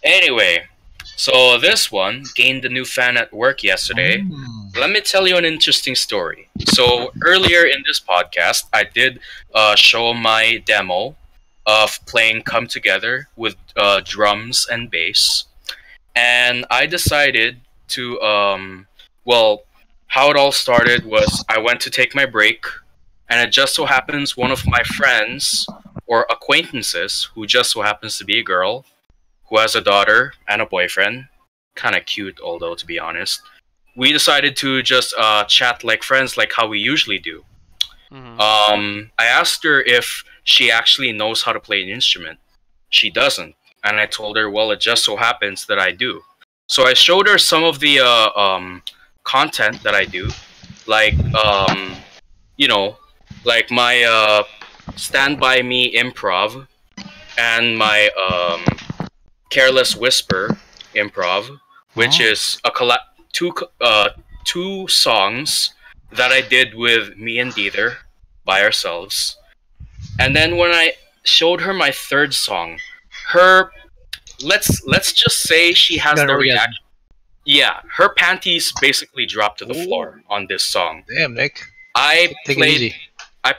Anyway, so this one gained a new fan at work yesterday. Let me tell you an interesting story. So earlier in this podcast, I did show my demo of playing Come Together with drums and bass. And I decided to, how it all started was I went to take my break, and it just so happens one of my friends or acquaintances, who just so happens to be a girl, who has a daughter and a boyfriend, kind of cute, although to be honest, we decided to just chat like friends, like how we usually do. I asked her if she actually knows how to play an instrument. She doesn't, and I told her, well, it just so happens that I do. So I showed her some of the content that I do, like like my Stand By Me improv and my Careless Whisper improv, which is a two songs that I did with me and Deether by ourselves. And then when I showed her my third song, let's just say she has the reaction. Yeah, her panties basically dropped to the floor on this song. Damn, Nick. I Take it easy.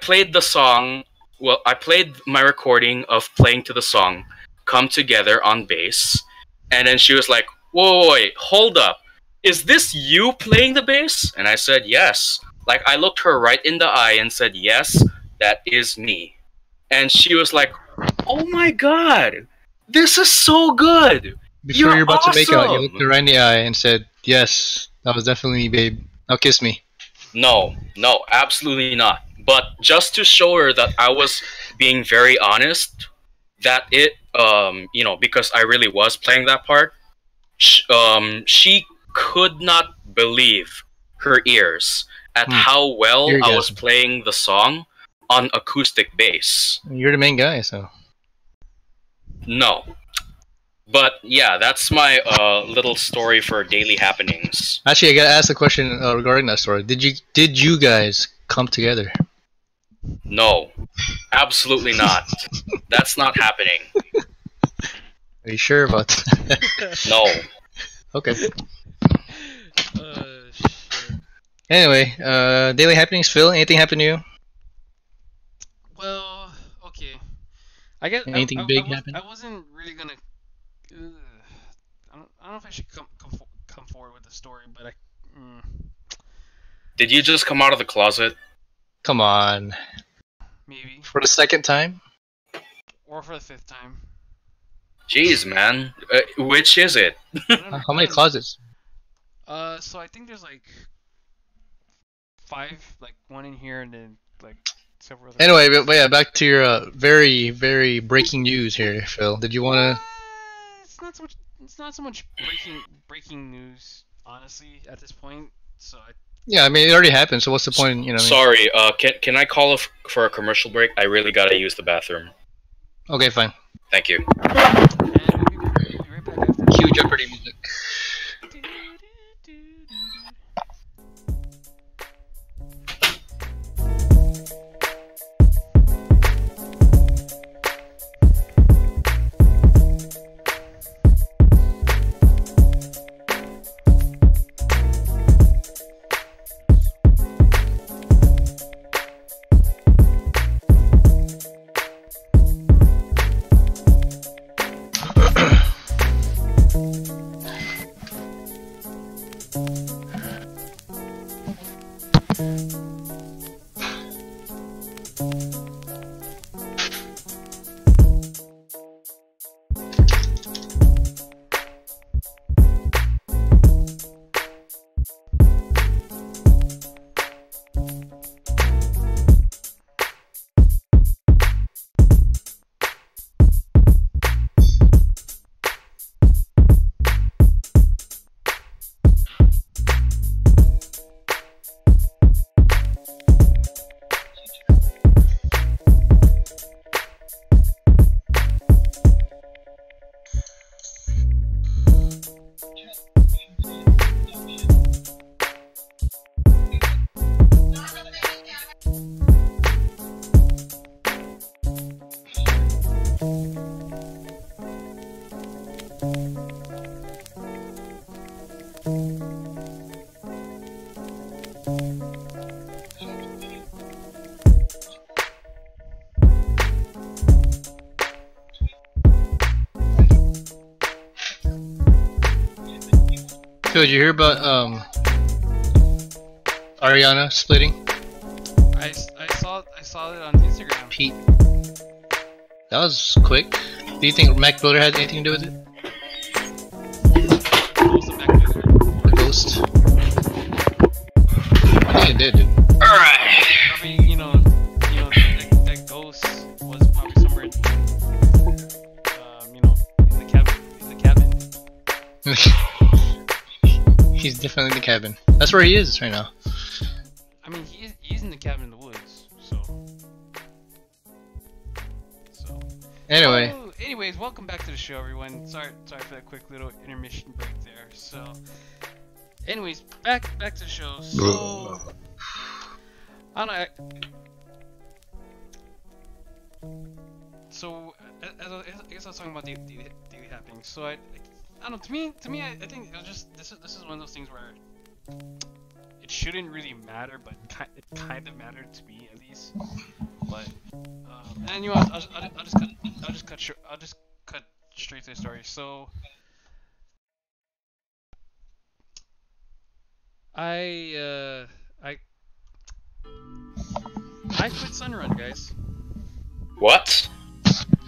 played the song. Well, I played my recording of playing to the song Come Together on bass, and then she was like, whoa, wait, hold up. Is this you playing the bass? And I said, yes. Like, I looked her right in the eye and said, yes, that is me. And she was like, oh my god, this is so good. Before you're about to make out, you awesome. looked her right in the eye and said, yes, that was definitely me, babe. Now kiss me. No, absolutely not. But just to show her that I was being very honest, that it, because I really was playing that part, she could not believe her ears at how well I was playing the song on acoustic bass. You're the main guy, so. No. But yeah, that's my little story for daily happenings. Actually, I gotta ask a question regarding that story. Did you guys come together? No, absolutely not. That's not happening. Are you sure about that? No. Okay. Shit. Anyway, daily happenings. Phil, anything happen to you? Well, okay. I guess Anything big happen? I wasn't really gonna. I don't know if I should come forward with the story, but Did you just come out of the closet? Come on. maybe, For the second time? or for the 5th time. Jeez, man. Which is it? How many closets? So I think there's like 5, like 1 in here, and then like several other. Anyway, but yeah, back to your very, very breaking news here, Phil. Did you want to... It's not so much breaking news, honestly, at this point. So Yeah, I mean, it already happened, so what's the point, you know what I mean? Sorry, can I call for a commercial break? I really gotta use the bathroom. Okay, fine. Thank you. and we'll be right back after. Cue Jeopardy music. Phil, did you hear about Ariana splitting? I saw it on Instagram. Pete. That was quick. Do you think Mac Builder had anything to do with it? Also back there. The ghost? I think it did, dude. Alright. I mean, that ghost was probably somewhere, in the cabin. He's definitely in the cabin. That's where he is right now. I mean, he's in the cabin in the woods, so. Anyway. Oh, anyways, welcome back to the show, everyone. Sorry for that quick little intermission break there. So, anyways, back to the show. So, I don't know. So, I guess I was talking about daily happenings. So I don't know. To me, I think it was just this is one of those things where it shouldn't really matter, but it kind of mattered to me at least. But and I'll just cut straight to the story. So I quit Sunrun, guys. What?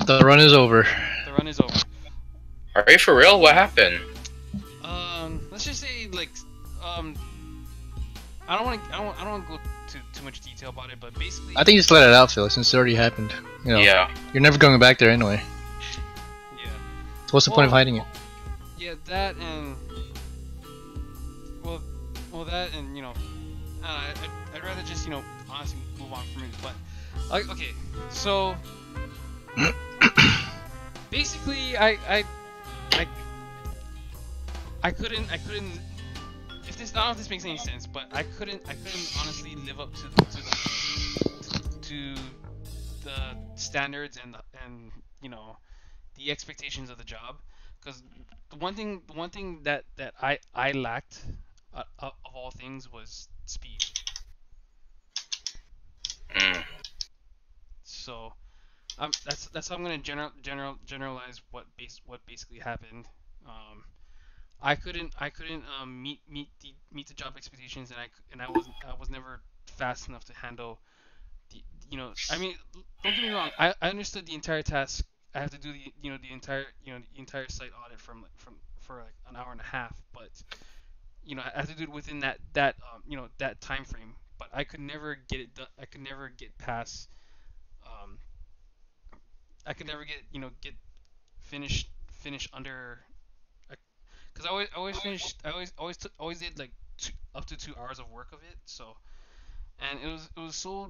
The run is over. The run is over. Are you for real? What happened? Let's just say I don't want to go too much detail about it, but basically. I think just let it out, Phil, since it already happened. You know, Yeah. You're never going back there anyway. Yeah. So what's the point of hiding it? Yeah, that and well, that and I'd rather just honestly move on from it. But okay, so basically, I couldn't. If this, I don't know if this makes any sense, but I couldn't honestly live up to the standards and the expectations of the job, because the one thing that I lacked of all things was speed. Mm. So That's how I'm gonna generalize what basically happened. I couldn't meet the job expectations, and I was never fast enough to handle the, I mean, don't get me wrong, I understood the entire task. I have to do the entire site audit for like an hour and a half, but I have to do it within that time frame. But I could never get it done. I could never get past. Um, I could never get finish under, because I always finished. I always did like up to 2 hours of work of it. So, and it was so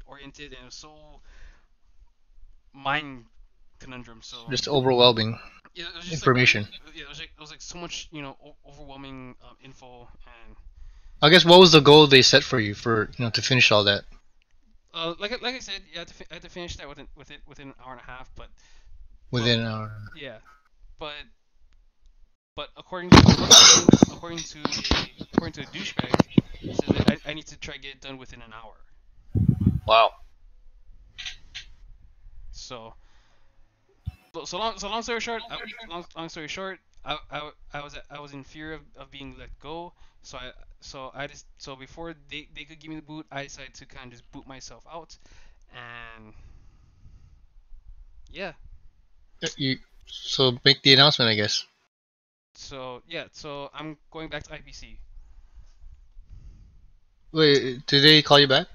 oriented, and it was so mind conundrum. So Just overwhelming yeah, it was just information. Like, yeah, it was like so much overwhelming info. And I guess what was the goal they set for you for to finish all that like I said, yeah, I had to finish that within an hour and a half. But within an hour? yeah, but according to a douchebag, it says that I need to try to get it done within an hour. Wow. So long story short, I was in fear of being let go. So before they could give me the boot, I decided to kind of just boot myself out, and yeah. So make the announcement, I guess. So yeah, so I'm going back to IPC. Wait, did they call you back?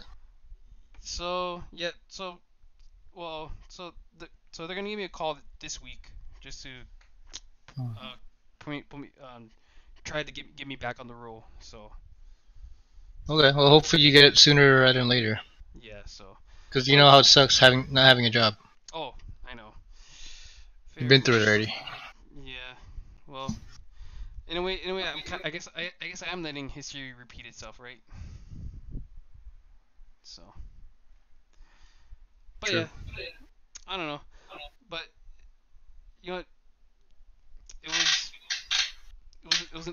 So yeah, so they're gonna give me a call this week just to put me try to get me back on the roll. So Okay, well, hopefully you get it sooner rather than later. yeah, so Because you know how it sucks not having a job. oh, I know. You've been through it already. Yeah. Well, in a way, I guess I am letting history repeat itself, right? So, but True. yeah, I don't know, but you know what?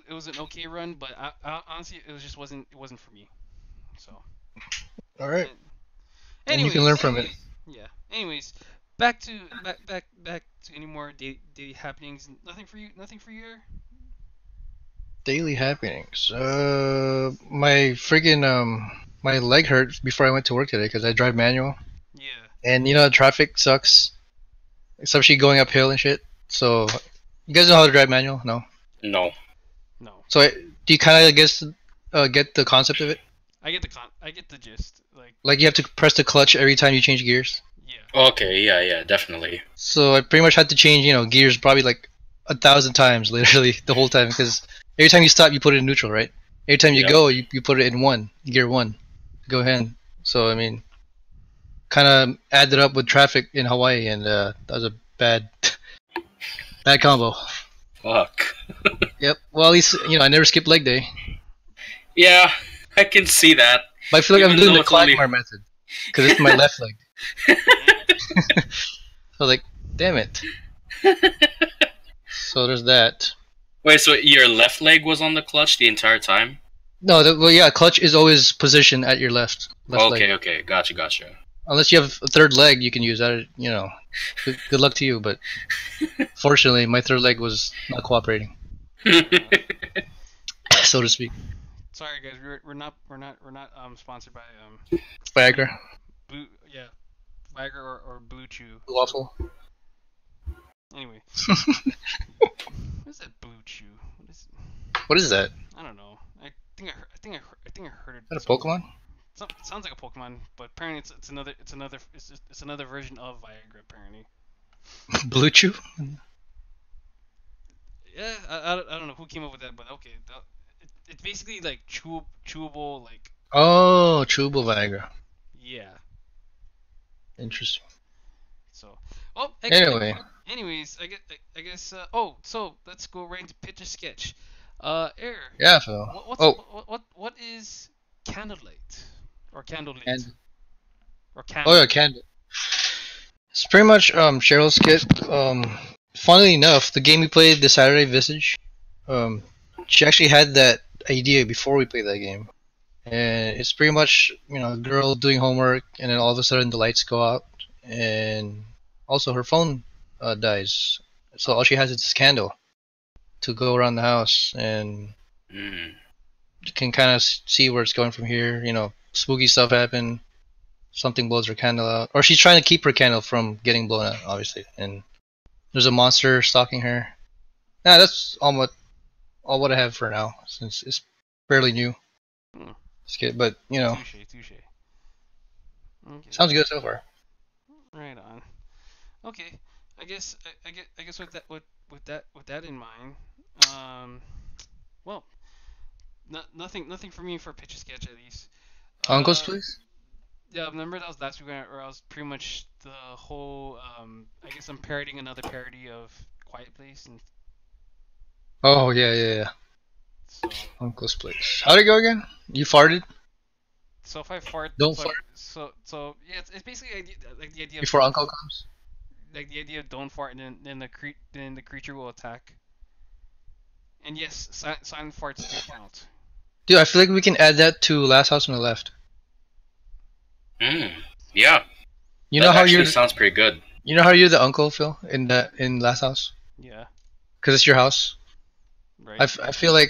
It was an okay run, but I honestly it just wasn't for me. So. All right. And Anyways, you can learn from it. Yeah. Anyways, back to any more daily happenings. Nothing for you. Nothing for you. Here? Daily happenings. My friggin' my leg hurt before I went to work today because I drive manual. Yeah. And traffic sucks, especially going uphill and shit. So, you guys know how to drive manual? No. No. No. So, do you kind of get the concept of it? I get the gist. Like you have to press the clutch every time you change gears. Yeah. Okay, yeah, definitely. So I pretty much had to change, gears probably like 1,000 times, literally the whole time. Because every time you stop, you put it in neutral, right? Every time you go, you put it in gear one, go ahead. So I mean, kind of added up with traffic in Hawaii, and that was a bad combo. Fuck. Yep. Well, at least I never skipped leg day. Yeah, I can see that. But I feel like Even I'm doing though the it's only- Claymore method because it's my left leg. So like, damn it. So there's that. Wait, so your left leg was on the clutch the entire time? No, well, yeah, clutch is always positioned at your left leg. Okay, gotcha. Unless you have a third leg, you can use that. Good luck to you. But fortunately, my third leg was not cooperating, so to speak. Sorry guys, we're not sponsored by Viagra. Viagra or Blue Chew. Waffle. Anyway. What is that Blue Chew? What is that? I don't know. I think I heard it. Is that a Pokemon? It sounds like a Pokemon, but apparently it's another version of Viagra apparently. Blue Chew? Yeah, I don't know who came up with that, but okay. It's basically like chewable, like. Oh, chewable Viagra. Yeah. Interesting. So, well. Anyways, I guess. So let's go right into picture sketch. Air. Yeah, Phil. What is candlelight or candlelit? Or candle. Oh yeah, candle. It's pretty much Cheryl's skit. Funnily enough, the game we played this Saturday, Visage, she actually had that idea before we played that game, and it's pretty much a girl doing homework, and then all of a sudden the lights go out, and also her phone dies. So all she has is this candle to go around the house, and Mm. you can kind of see where it's going from here. You know, spooky stuff happen. Something blows her candle out, or she's trying to keep her candle from getting blown out, obviously. And there's a monster stalking her. Yeah, that's all what I have for now, since it's fairly new. Hmm. It's good, but you know, Touche. Okay. sounds good so far. Right on. Okay. I guess with that in mind, um, well, nothing for me for pitch a sketch at least. Uncles, please. Yeah, remember that was last week where I was pretty much the whole. I guess I'm parodying another parody of Quiet Place, and Oh yeah. so Uncles, please. How'd it go again? You farted? so if I fart, Don't so fart so yeah, it's basically like the idea of before Uncle comes. like the idea of don't fart, and then the creature will attack. And yes, silent farts do count. Dude, I feel like we can add that to Last House on the Left. Mm. Yeah. You That know how actually you're sounds pretty good. the uncle, Phil, in Last House, Yeah, because it's your house. right. I feel like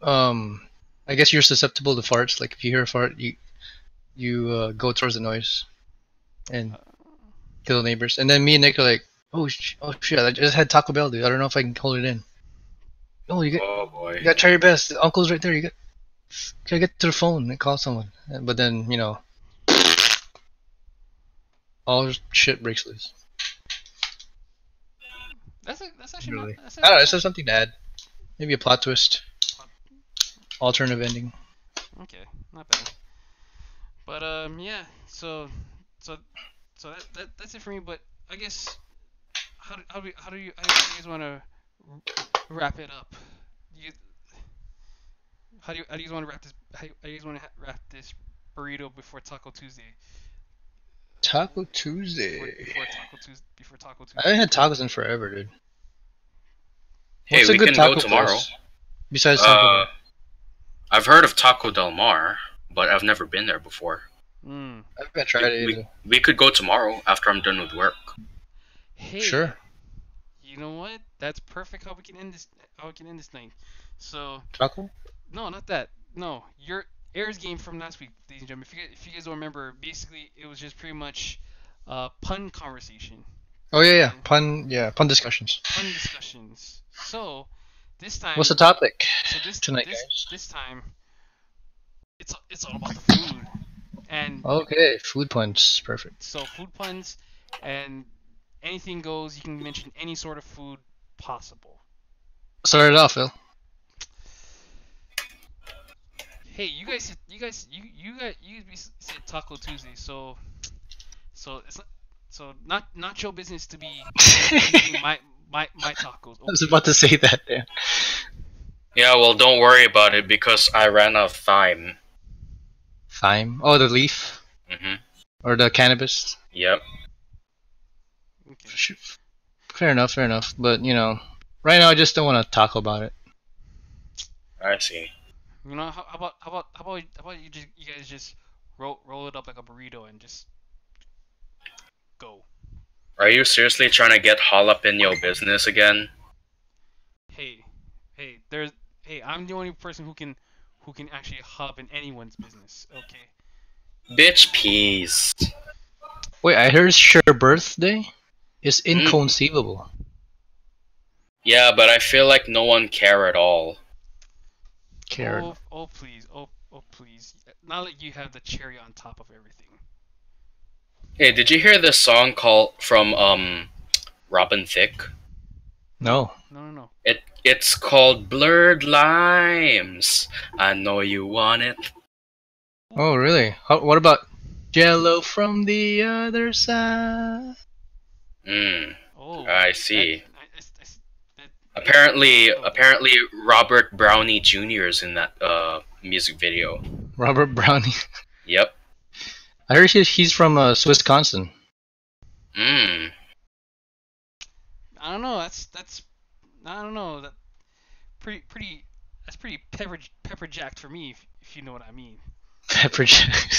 I guess you're susceptible to farts. Like if you hear a fart, you go towards the noise and kill the neighbors. And then me and Nick are like, oh shit, I just had Taco Bell, dude. I don't know if I can hold it in. Oh, Oh boy. you got to try your best. The uncle's right there. You gotta get to the phone and call someone. But then all shit breaks loose. That's actually Really. not. That's I don't know. It's actually just something to add. Maybe a plot twist, alternative ending. okay, not bad. But yeah. So that's it for me. But I guess how do you guys want to wrap it up? You how do you guys want to wrap this? How do you guys want to wrap this burrito before Taco Tuesday? Taco Tuesday. Before Taco I haven't Tuesday. had tacos in forever, dude. Hey, What's a we good can taco go tomorrow. place besides Taco Bell? I've heard of Taco Del Mar, but I've never been there before. Mm. I haven't tried it either. We could go tomorrow after I'm done with work. Hey, Sure. you know what? That's perfect. How we can end this? How we can end this thing? So Taco? no, not that. No, your Airs game from last week, ladies and gentlemen. If you guys don't remember, basically it was just pretty much pun conversation. Oh yeah. Pun discussions. Pun discussions. So this time. What's the topic So tonight, guys? this time, it's all about the food, and Okay, food puns. Perfect. so food puns, and anything goes. You can mention any sort of food possible. Start it off, Phil. Hey, you guys said Taco Tuesday, so it's not your business to be eating my tacos. I was about to say that, yeah. Yeah, well, don't worry about it because I ran out of thyme. Thyme? Oh, the leaf? Mhm. Or the cannabis? Yep. Okay. Fair enough. But, right now I just don't want to talk about it. I see. You know how about you guys just roll it up like a burrito and just go. Are you seriously trying to get jalapeno business again? Hey, I'm the only person who can actually hop in anyone's business. Okay. Bitch, peas. Wait, I heard it's your birthday? It's inconceivable. Yeah, but I feel like no one care at all. Karen. Oh please. Oh please. Now that you have the cherry on top of everything. Hey, did you hear this song from Robin Thicke? No. No. It's called Blurred Limes. I know you want it. Oh, really? What about Jello from the other side? Oh. I see. That- Apparently Robert Brownie Jr. is in that music video. Robert Brownie. Yep. I heard he's from Wisconsin. I don't know. That's I don't know. That pretty. That's pretty pepper jacked for me, if you know what I mean. Pepper Jack.